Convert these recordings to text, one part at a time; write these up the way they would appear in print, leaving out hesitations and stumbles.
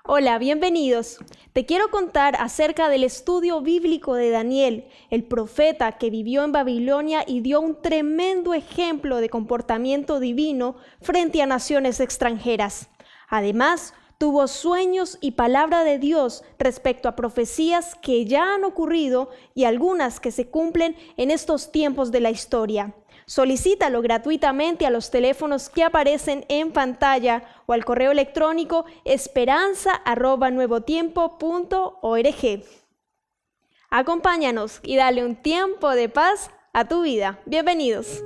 Hola, bienvenidos. Te quiero contar acerca del estudio bíblico de Daniel, el profeta que vivió en Babilonia y dio un tremendo ejemplo de comportamiento divino frente a naciones extranjeras. Además, tuvo sueños y palabra de Dios respecto a profecías que ya han ocurrido y algunas que se cumplen en estos tiempos de la historia. Solicítalo gratuitamente a los teléfonos que aparecen en pantalla o al correo electrónico esperanza@nuevotiempo.org. Acompáñanos y dale un tiempo de paz a tu vida. Bienvenidos.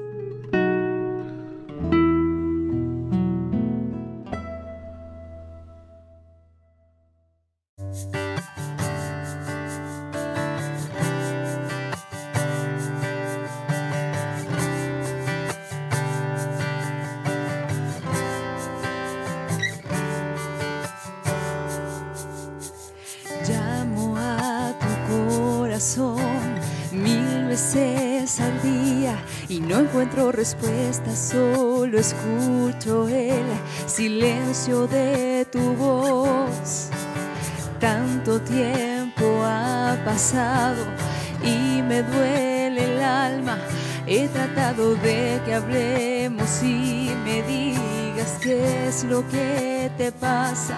Llamo a tu corazón 1000 veces al día y no encuentro respuesta, solo escucho el silencio de tu voz. Tanto tiempo ha pasado y me duele el alma. He tratado de que hablemos y me digas qué es lo que te pasa.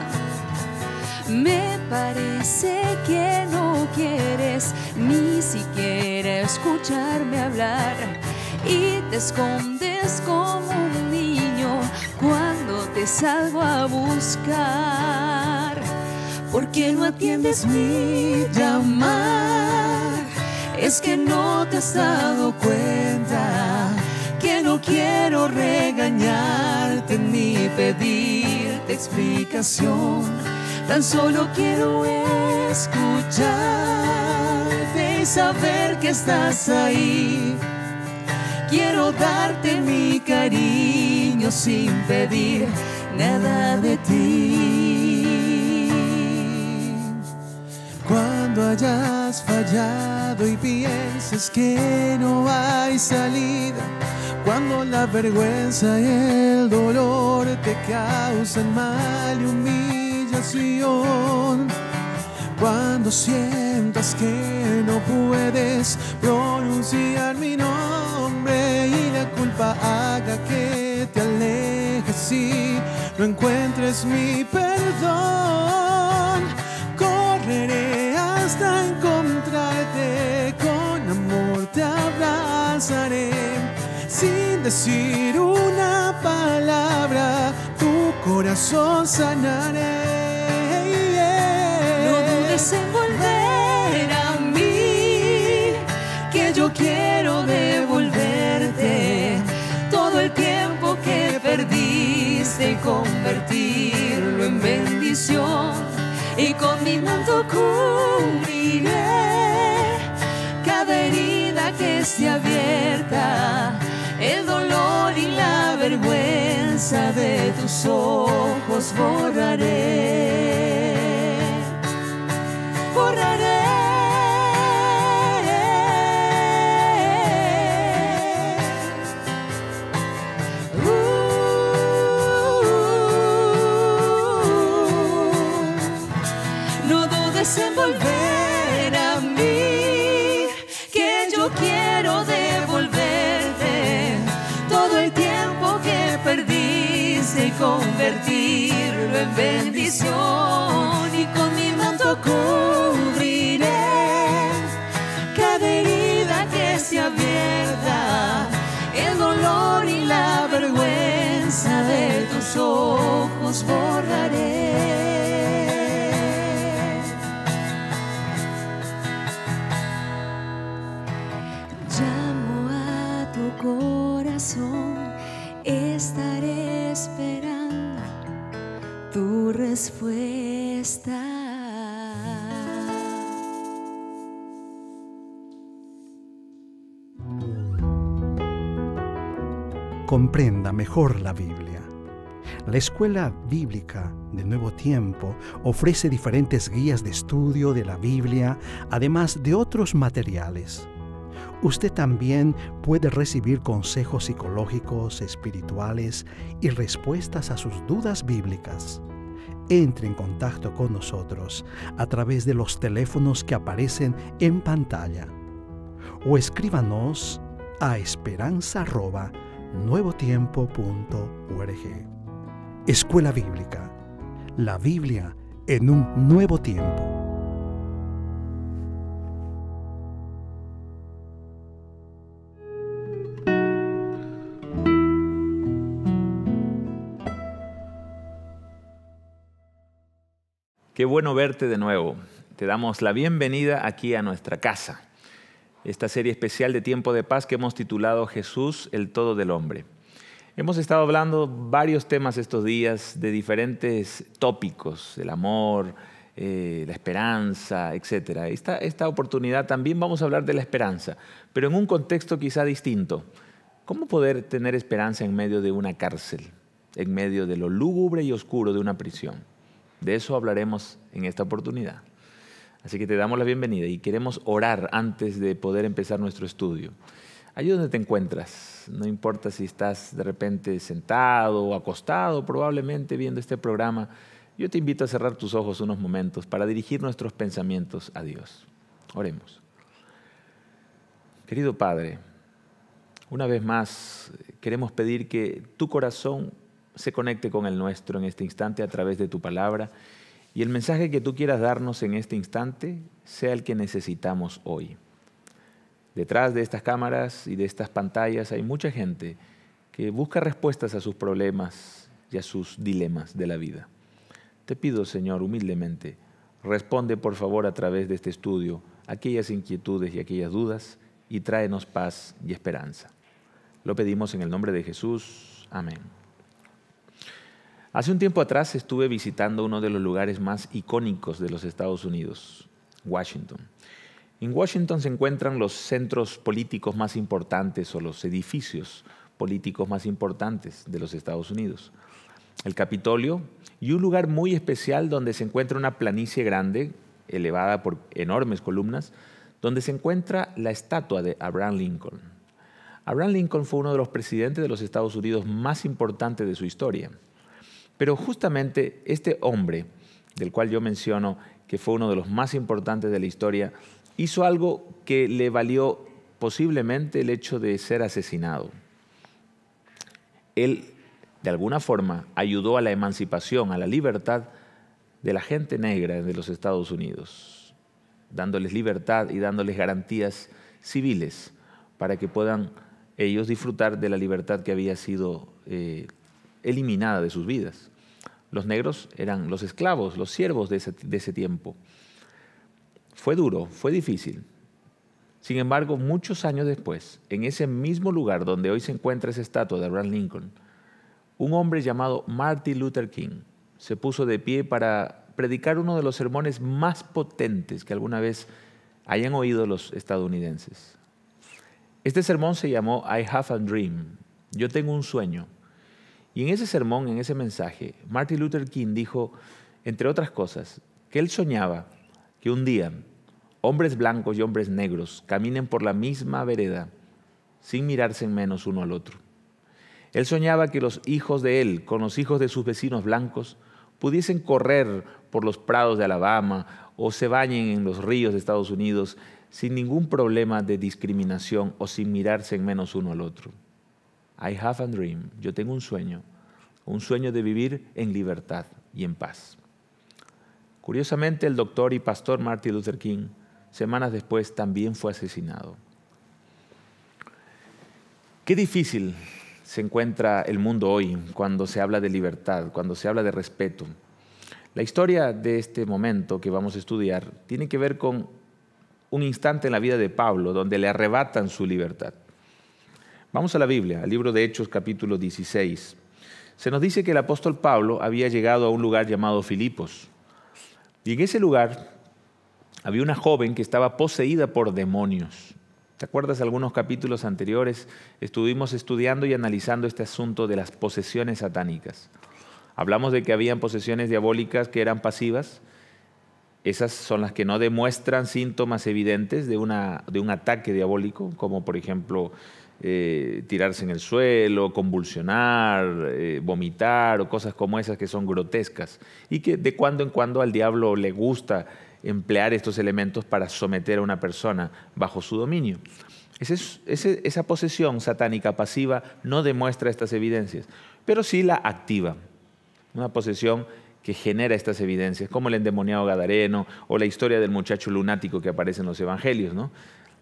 Me parece que no quieres ni siquiera escucharme hablar y te escondes como un niño cuando te salgo a buscar. ¿Por qué no atiendes mi llamar? Es que no te has dado cuenta que no quiero regañarte ni pedirte explicación. Tan solo quiero escucharte y saber que estás ahí. Quiero darte mi cariño sin pedir nada de ti. Cuando hayas fallado y pienses que no hay salida, cuando la vergüenza y el dolor te causan mal y humillación, cuando sientas que no puedes pronunciar mi nombre y la culpa haga que te alejes y no encuentres mi perdón, correré hasta encontrarte, con amor te abrazaré, sin decir una palabra, tu corazón sanaré. No dudes en volver a mí, que yo quiero devolverte todo el tiempo que perdiste y convertirlo en bendición. Y con mi manto cubriré cada herida que esté abierta, el dolor y la vergüenza de tus ojos borraré. Borraré. No dudes en volver a mí, que yo quiero devolverte todo el tiempo que perdiste y convertirlo en bendición. Y con mi manto cubriré cada herida que esté abierta, el dolor y la vergüenza de tus ojos borraré. Llamo a tu corazón, estaré esperando tu respuesta. Comprenda mejor la Biblia. La Escuela Bíblica del Nuevo Tiempo ofrece diferentes guías de estudio de la Biblia, además de otros materiales. Usted también puede recibir consejos psicológicos, espirituales y respuestas a sus dudas bíblicas. entre en contacto con nosotros a través de los teléfonos que aparecen en pantalla o escríbanos a esperanza@nuevotiempo.org. Escuela Bíblica, la Biblia en un nuevo tiempo. Qué bueno verte de nuevo. Te damos la bienvenida aquí a nuestra casa. Esta serie especial de Tiempo de Paz que hemos titulado Jesús, el todo del hombre. Hemos estado hablando varios temas estos días de diferentes tópicos, el amor, la esperanza, etc. Esta oportunidad también vamos a hablar de la esperanza, pero en un contexto quizá distinto. ¿Cómo poder tener esperanza en medio de una cárcel, en medio de lo lúgubre y oscuro de una prisión? De eso hablaremos en esta oportunidad. Así que te damos la bienvenida y queremos orar antes de poder empezar nuestro estudio. Allí donde te encuentras, no importa si estás de repente sentado o acostado, probablemente viendo este programa, yo te invito a cerrar tus ojos unos momentos para dirigir nuestros pensamientos a Dios. Oremos. Querido Padre, una vez más queremos pedir que tu corazón se conecte con el nuestro en este instante a través de tu palabra y el mensaje que tú quieras darnos en este instante sea el que necesitamos hoy. Detrás de estas cámaras y de estas pantallas hay mucha gente que busca respuestas a sus problemas y a sus dilemas de la vida. Te pido, Señor, humildemente, responde por favor a través de este estudio aquellas inquietudes y aquellas dudas y tráenos paz y esperanza. Lo pedimos en el nombre de Jesús. Amén. Hace un tiempo atrás estuve visitando uno de los lugares más icónicos de los Estados Unidos, Washington. En Washington se encuentran los centros políticos más importantes o los edificios políticos más importantes de los Estados Unidos. El Capitolio y un lugar muy especial donde se encuentra una planicie grande, elevada por enormes columnas, donde se encuentra la estatua de Abraham Lincoln. Abraham Lincoln fue uno de los presidentes de los Estados Unidos más importantes de su historia. Pero justamente este hombre, del cual yo menciono que fue uno de los más importantes de la historia, hizo algo que le valió posiblemente el hecho de ser asesinado. Él, de alguna forma, ayudó a la emancipación, a la libertad de la gente negra de los Estados Unidos, dándoles libertad y dándoles garantías civiles para que puedan ellos disfrutar de la libertad que había sido eliminada de sus vidas. Los negros eran los esclavos, los siervos de ese tiempo. Fue duro, fue difícil. Sin embargo, muchos años después, en ese mismo lugar donde hoy se encuentra esa estatua de Abraham Lincoln, un hombre llamado Martin Luther King se puso de pie para predicar uno de los sermones más potentes que alguna vez hayan oído los estadounidenses. Este sermón se llamó I Have a Dream, yo tengo un sueño. Y en ese sermón, en ese mensaje, Martin Luther King dijo, entre otras cosas, que él soñaba que un día hombres blancos y hombres negros caminen por la misma vereda sin mirarse en menos uno al otro. Él soñaba que los hijos de él, con los hijos de sus vecinos blancos, pudiesen correr por los prados de Alabama o se bañen en los ríos de Estados Unidos sin ningún problema de discriminación o sin mirarse en menos uno al otro. I have a dream, yo tengo un sueño de vivir en libertad y en paz. Curiosamente, el doctor y pastor Martin Luther King, semanas después, también fue asesinado. Qué difícil se encuentra el mundo hoy cuando se habla de libertad, cuando se habla de respeto. La historia de este momento que vamos a estudiar tiene que ver con un instante en la vida de Pablo donde le arrebatan su libertad. Vamos a la Biblia, al libro de Hechos, capítulo 16. Se nos dice que el apóstol Pablo había llegado a un lugar llamado Filipos. Y en ese lugar había una joven que estaba poseída por demonios. ¿Te acuerdas? Algunos capítulos anteriores estuvimos estudiando y analizando este asunto de las posesiones satánicas. Hablamos de que habían posesiones diabólicas que eran pasivas. Esas son las que no demuestran síntomas evidentes de un ataque diabólico, como por ejemplo tirarse en el suelo, convulsionar, vomitar o cosas como esas que son grotescas y que de cuando en cuando al diablo le gusta emplear estos elementos para someter a una persona bajo su dominio. Esa posesión satánica pasiva no demuestra estas evidencias, pero sí la activa. Una posesión que genera estas evidencias, como el endemoniado gadareno o la historia del muchacho lunático que aparece en los evangelios, ¿no?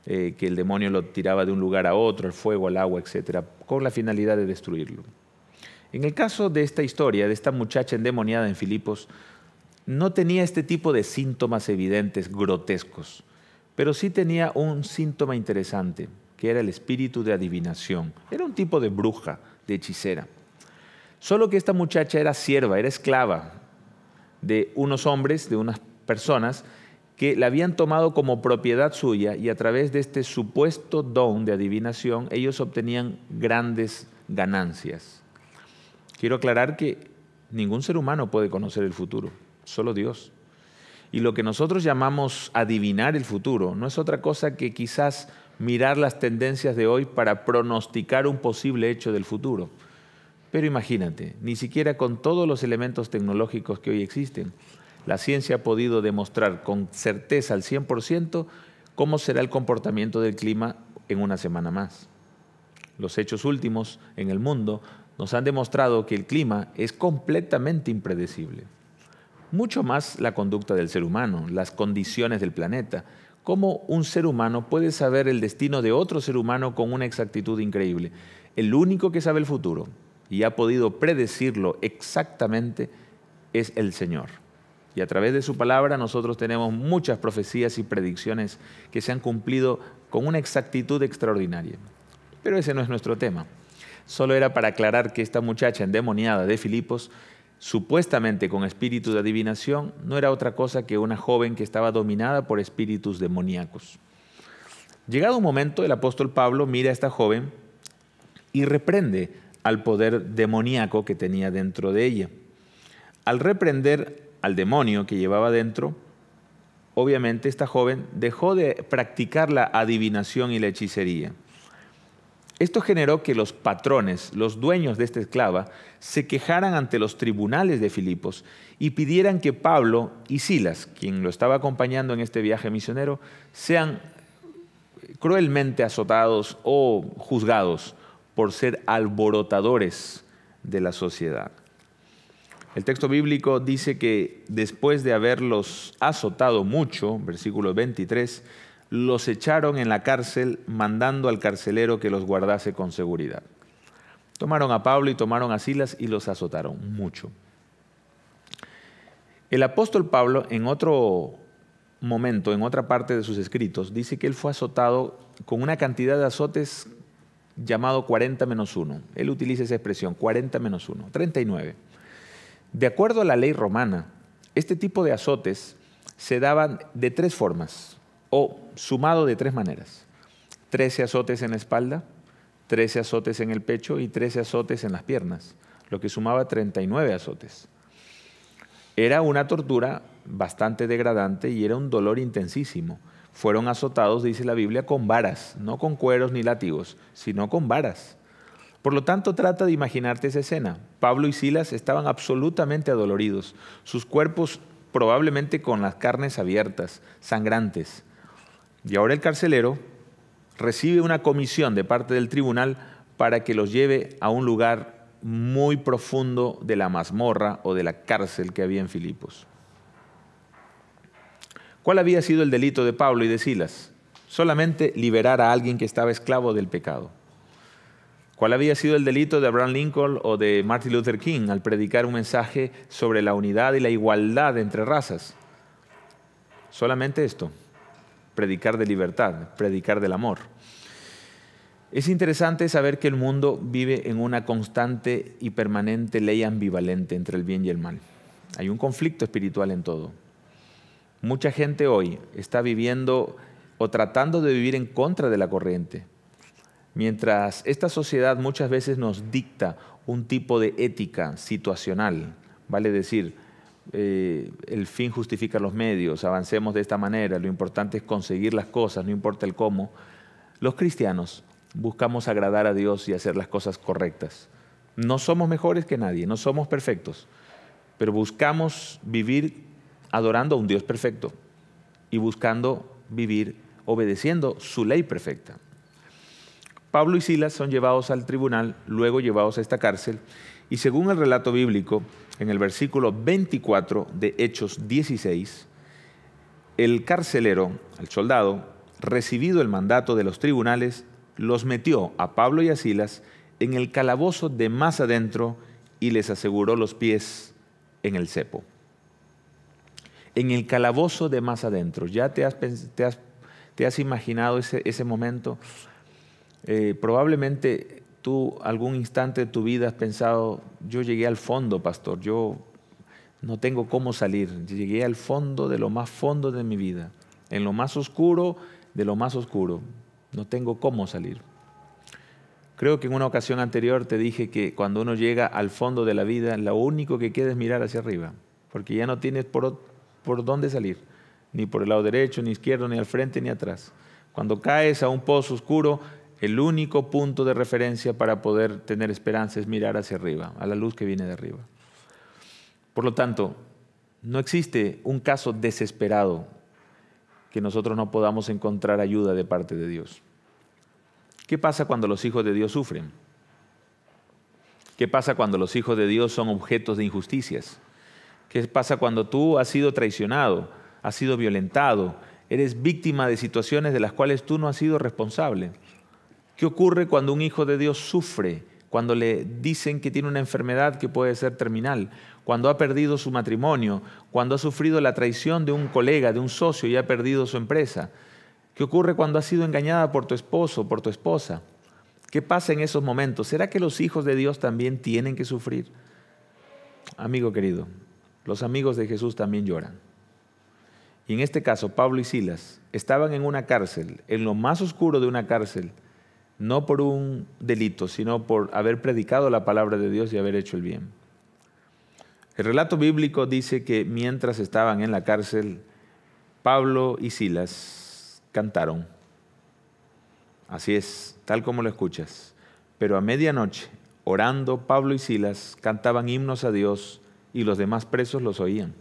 Que el demonio lo tiraba de un lugar a otro, al fuego, al agua, etc., con la finalidad de destruirlo. En el caso de esta historia, de esta muchacha endemoniada en Filipos, no tenía este tipo de síntomas evidentes, grotescos, pero sí tenía un síntoma interesante, que era el espíritu de adivinación. Era un tipo de bruja, de hechicera. Solo que esta muchacha era sierva, era esclava de unos hombres, de unas personas que la habían tomado como propiedad suya y a través de este supuesto don de adivinación ellos obtenían grandes ganancias. Quiero aclarar que ningún ser humano puede conocer el futuro, solo Dios. Y lo que nosotros llamamos adivinar el futuro no es otra cosa que quizás mirar las tendencias de hoy para pronosticar un posible hecho del futuro. Pero imagínate, ni siquiera con todos los elementos tecnológicos que hoy existen, la ciencia ha podido demostrar con certeza al 100% cómo será el comportamiento del clima en una semana más. Los hechos últimos en el mundo nos han demostrado que el clima es completamente impredecible. Mucho más la conducta del ser humano, las condiciones del planeta. Cómo un ser humano puede saber el destino de otro ser humano con una exactitud increíble. El único que sabe el futuro y ha podido predecirlo exactamente es el Señor. Y a través de su palabra nosotros tenemos muchas profecías y predicciones que se han cumplido con una exactitud extraordinaria. Pero ese no es nuestro tema. Solo era para aclarar que esta muchacha endemoniada de Filipos, supuestamente con espíritu de adivinación, no era otra cosa que una joven que estaba dominada por espíritus demoníacos. Llegado un momento, el apóstol Pablo mira a esta joven y reprende al poder demoníaco que tenía dentro de ella. Al reprender al demonio que llevaba dentro, obviamente esta joven dejó de practicar la adivinación y la hechicería. Esto generó que los patrones, los dueños de esta esclava, se quejaran ante los tribunales de Filipos y pidieran que Pablo y Silas, quien lo estaba acompañando en este viaje misionero, sean cruelmente azotados o juzgados por ser alborotadores de la sociedad. El texto bíblico dice que después de haberlos azotado mucho, versículo 23, los echaron en la cárcel mandando al carcelero que los guardase con seguridad. Tomaron a Pablo y tomaron a Silas y los azotaron mucho. El apóstol Pablo en otro momento, en otra parte de sus escritos, dice que él fue azotado con una cantidad de azotes llamado 40-1. Él utiliza esa expresión, 40-1, 39. De acuerdo a la ley romana, este tipo de azotes se daban de tres formas, o sumado de tres maneras. 13 azotes en la espalda, 13 azotes en el pecho y 13 azotes en las piernas, lo que sumaba 39 azotes. Era una tortura bastante degradante y era un dolor intensísimo. Fueron azotados, dice la Biblia, con varas, no con cueros ni látigos, sino con varas. Por lo tanto, trata de imaginarte esa escena. Pablo y Silas estaban absolutamente adoloridos, sus cuerpos probablemente con las carnes abiertas, sangrantes. Y ahora el carcelero recibe una comisión de parte del tribunal para que los lleve a un lugar muy profundo de la mazmorra o de la cárcel que había en Filipos. ¿Cuál había sido el delito de Pablo y de Silas? Solamente liberar a alguien que estaba esclavo del pecado. ¿Cuál había sido el delito de Abraham Lincoln o de Martin Luther King al predicar un mensaje sobre la unidad y la igualdad entre razas? Solamente esto, predicar de libertad, predicar del amor. Es interesante saber que el mundo vive en una constante y permanente ley ambivalente entre el bien y el mal. Hay un conflicto espiritual en todo. Mucha gente hoy está viviendo o tratando de vivir en contra de la corriente, mientras esta sociedad muchas veces nos dicta un tipo de ética situacional, vale decir, el fin justifica los medios, avancemos de esta manera, lo importante es conseguir las cosas, no importa el cómo. Los cristianos buscamos agradar a Dios y hacer las cosas correctas. No somos mejores que nadie, no somos perfectos, pero buscamos vivir adorando a un Dios perfecto y buscando vivir obedeciendo su ley perfecta. Pablo y Silas son llevados al tribunal, luego llevados a esta cárcel, y según el relato bíblico, en el versículo 24 de Hechos 16, el carcelero, el soldado, recibido el mandato de los tribunales, los metió a Pablo y a Silas en el calabozo de más adentro y les aseguró los pies en el cepo. En el calabozo de más adentro. ¿Ya te has imaginado ese momento? Probablemente tú algún instante de tu vida has pensado, yo llegué al fondo, pastor, yo no tengo cómo salir. Llegué al fondo de lo más fondo de mi vida, en lo más oscuro de lo más oscuro. No tengo cómo salir. Creo que en una ocasión anterior te dije que cuando uno llega al fondo de la vida, lo único que queda es mirar hacia arriba, porque ya no tienes por dónde salir, ni por el lado derecho, ni izquierdo, ni al frente, ni atrás. Cuando caes a un pozo oscuro, el único punto de referencia para poder tener esperanza es mirar hacia arriba, a la luz que viene de arriba. Por lo tanto, no existe un caso desesperado que nosotros no podamos encontrar ayuda de parte de Dios. ¿Qué pasa cuando los hijos de Dios sufren? ¿Qué pasa cuando los hijos de Dios son objetos de injusticias? ¿Qué pasa cuando tú has sido traicionado, has sido violentado, eres víctima de situaciones de las cuales tú no has sido responsable? ¿Qué ocurre cuando un hijo de Dios sufre? Cuando le dicen que tiene una enfermedad que puede ser terminal, cuando ha perdido su matrimonio, cuando ha sufrido la traición de un colega, de un socio y ha perdido su empresa. ¿Qué ocurre cuando has sido engañada por tu esposo, por tu esposa? ¿Qué pasa en esos momentos? ¿Será que los hijos de Dios también tienen que sufrir? Amigo querido, los amigos de Jesús también lloran. Y en este caso, Pablo y Silas estaban en una cárcel, en lo más oscuro de una cárcel, no por un delito, sino por haber predicado la palabra de Dios y haber hecho el bien. El relato bíblico dice que mientras estaban en la cárcel, Pablo y Silas cantaron. Así es, tal como lo escuchas. Pero a medianoche, orando, Pablo y Silas cantaban himnos a Dios y los demás presos los oían.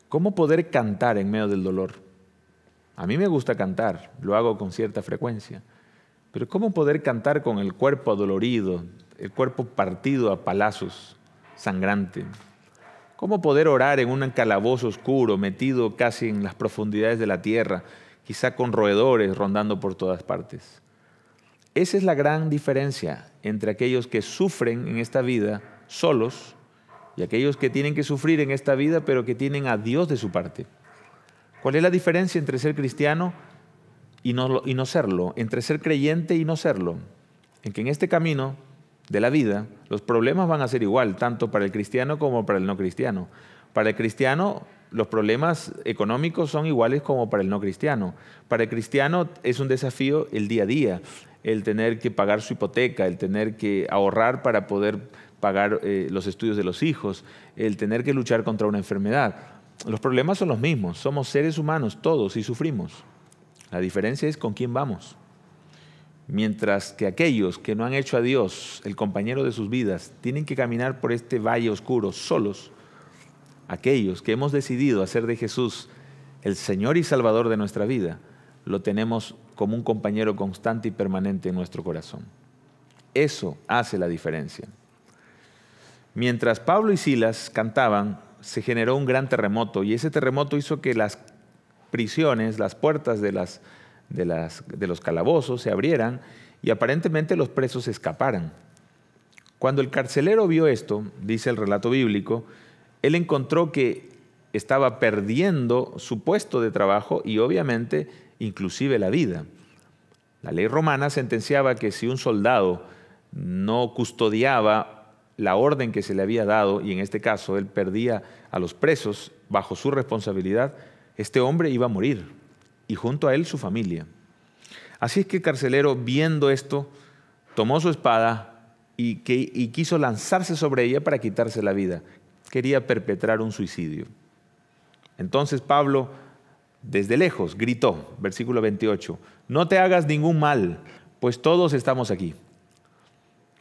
¿Cómo poder cantar en medio del dolor? A mí me gusta cantar, lo hago con cierta frecuencia. Pero ¿cómo poder cantar con el cuerpo adolorido, el cuerpo partido a palazos, sangrante? ¿Cómo poder orar en un calabozo oscuro, metido casi en las profundidades de la tierra, quizá con roedores rondando por todas partes? Esa es la gran diferencia entre aquellos que sufren en esta vida solos y aquellos que tienen que sufrir en esta vida, pero que tienen a Dios de su parte. ¿Cuál es la diferencia entre ser cristiano y no serlo, entre ser creyente y no serlo? En que en este camino de la vida los problemas van a ser igual, tanto para el cristiano como para el no cristiano. Para el cristiano los problemas económicos son iguales como para el no cristiano. Para el cristiano es un desafío el día a día, el tener que pagar su hipoteca, el tener que ahorrar para poder pagar los estudios de los hijos, el tener que luchar contra una enfermedad. Los problemas son los mismos, somos seres humanos todos y sufrimos. La diferencia es con quién vamos. Mientras que aquellos que no han hecho a Dios el compañero de sus vidas tienen que caminar por este valle oscuro solos, aquellos que hemos decidido hacer de Jesús el Señor y Salvador de nuestra vida, lo tenemos como un compañero constante y permanente en nuestro corazón. Eso hace la diferencia. Mientras Pablo y Silas cantaban, se generó un gran terremoto y ese terremoto hizo que las prisiones, las puertas de los calabozos se abrieran y aparentemente los presos escaparan. Cuando el carcelero vio esto, dice el relato bíblico, él encontró que estaba perdiendo su puesto de trabajo y obviamente inclusive la vida. La ley romana sentenciaba que si un soldado no custodiaba la orden que se le había dado, y en este caso él perdía a los presos bajo su responsabilidad, este hombre iba a morir y junto a él su familia. Así es que el carcelero, viendo esto, tomó su espada y quiso lanzarse sobre ella para quitarse la vida. Quería perpetrar un suicidio. Entonces Pablo, desde lejos, gritó, versículo 28, «No te hagas ningún mal, pues todos estamos aquí.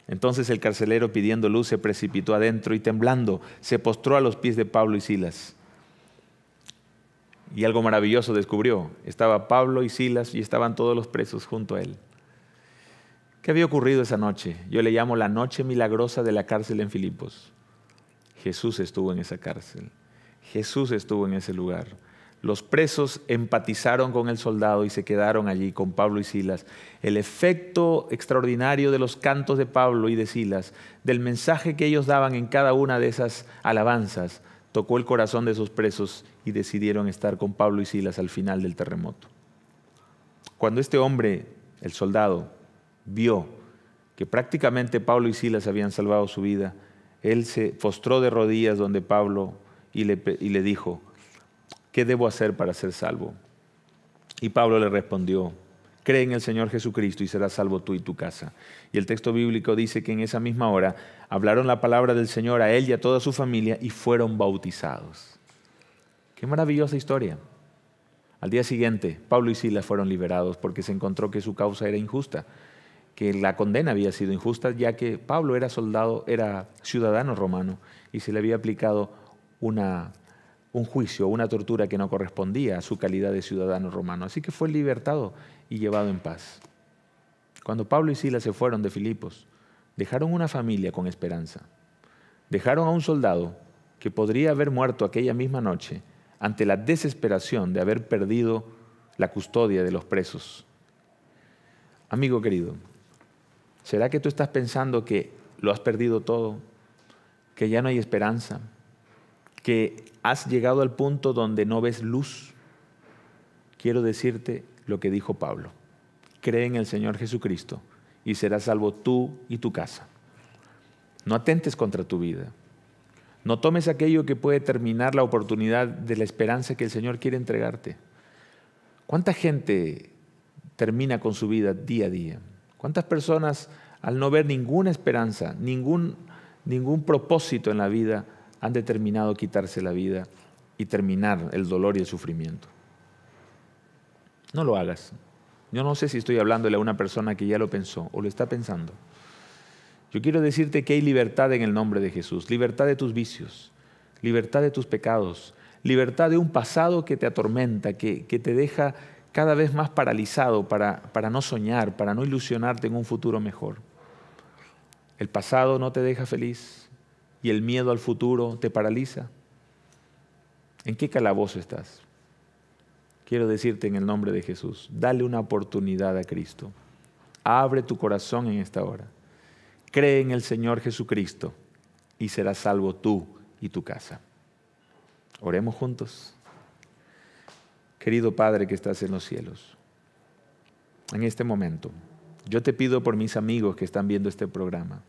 Entonces el carcelero, pidiendo luz, se precipitó adentro y temblando se postró a los pies de Pablo y Silas. Y algo maravilloso descubrió. Estaba Pablo y Silas y estaban todos los presos junto a él. ¿Qué había ocurrido esa noche? Yo le llamo la noche milagrosa de la cárcel en Filipos. Jesús estuvo en esa cárcel. Jesús estuvo en ese lugar. Los presos empatizaron con el soldado y se quedaron allí con Pablo y Silas. El efecto extraordinario de los cantos de Pablo y de Silas, del mensaje que ellos daban en cada una de esas alabanzas, tocó el corazón de esos presos y decidieron estar con Pablo y Silas al final del terremoto. Cuando este hombre, el soldado, vio que prácticamente Pablo y Silas habían salvado su vida, él se postró de rodillas donde Pablo y le dijo: ¿qué debo hacer para ser salvo? Y Pablo le respondió: cree en el Señor Jesucristo y serás salvo tú y tu casa. Y el texto bíblico dice que en esa misma hora hablaron la palabra del Señor a él y a toda su familia y fueron bautizados. ¡Qué maravillosa historia! Al día siguiente, Pablo y Silas fueron liberados porque se encontró que su causa era injusta, que la condena había sido injusta, ya que Pablo era ciudadano romano y se le había aplicado un juicio, una tortura que no correspondía a su calidad de ciudadano romano. Así que fue libertado y llevado en paz. Cuando Pablo y Silas se fueron de Filipos, dejaron una familia con esperanza. Dejaron a un soldado que podría haber muerto aquella misma noche ante la desesperación de haber perdido la custodia de los presos. Amigo querido, ¿será que tú estás pensando que lo has perdido todo? ¿Que ya no hay esperanza? ¿Que has llegado al punto donde no ves luz? Quiero decirte lo que dijo Pablo: cree en el Señor Jesucristo y serás salvo tú y tu casa. No atentes contra tu vida. No tomes aquello que puede terminar la oportunidad de la esperanza que el Señor quiere entregarte. ¿Cuánta gente termina con su vida día a día? ¿Cuántas personas, al no ver ninguna esperanza, ningún propósito en la vida, han determinado quitarse la vida y terminar el dolor y el sufrimiento? No lo hagas. Yo no sé si estoy hablándole a una persona que ya lo pensó o lo está pensando. Yo quiero decirte que hay libertad en el nombre de Jesús. Libertad de tus vicios, libertad de tus pecados, libertad de un pasado que te atormenta, que te deja cada vez más paralizado para no soñar, para no ilusionarte en un futuro mejor. El pasado no te deja feliz y el miedo al futuro te paraliza. ¿En qué calabozo estás? Quiero decirte en el nombre de Jesús: dale una oportunidad a Cristo. Abre tu corazón en esta hora. Cree en el Señor Jesucristo y serás salvo tú y tu casa. Oremos juntos. Querido Padre que estás en los cielos, en este momento yo te pido por mis amigos que están viendo este programa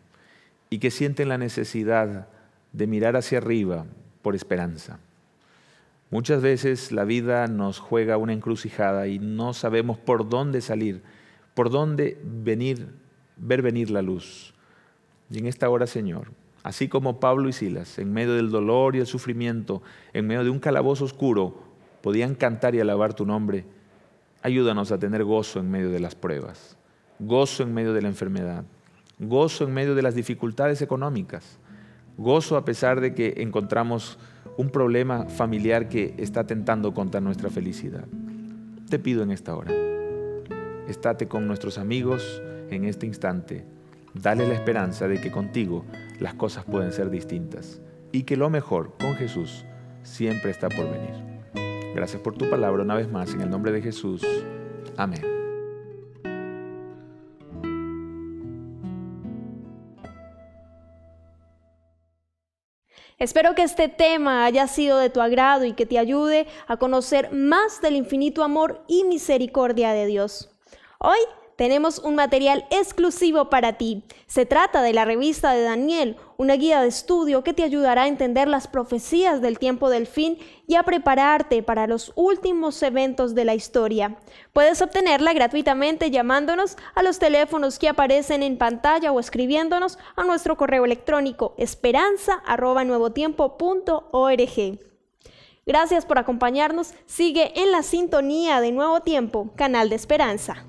y que sienten la necesidad de mirar hacia arriba por esperanza. Muchas veces la vida nos juega una encrucijada y no sabemos por dónde salir, por dónde ver venir la luz. Y en esta hora, Señor, así como Pablo y Silas, en medio del dolor y el sufrimiento, en medio de un calabozo oscuro, podían cantar y alabar tu nombre, ayúdanos a tener gozo en medio de las pruebas, gozo en medio de la enfermedad, gozo en medio de las dificultades económicas, gozo a pesar de que encontramos un problema familiar que está atentando contra nuestra felicidad. Te pido en esta hora, estate con nuestros amigos en este instante. Dale la esperanza de que contigo las cosas pueden ser distintas y que lo mejor con Jesús siempre está por venir. Gracias por tu palabra una vez más, en el nombre de Jesús. Amén. Espero que este tema haya sido de tu agrado y que te ayude a conocer más del infinito amor y misericordia de Dios. Hoy tenemos un material exclusivo para ti. Se trata de la revista de Daniel, una guía de estudio que te ayudará a entender las profecías del tiempo del fin y a prepararte para los últimos eventos de la historia. Puedes obtenerla gratuitamente llamándonos a los teléfonos que aparecen en pantalla o escribiéndonos a nuestro correo electrónico esperanza@nuevotiempo.org. Gracias por acompañarnos. Sigue en la sintonía de Nuevo Tiempo, canal de esperanza.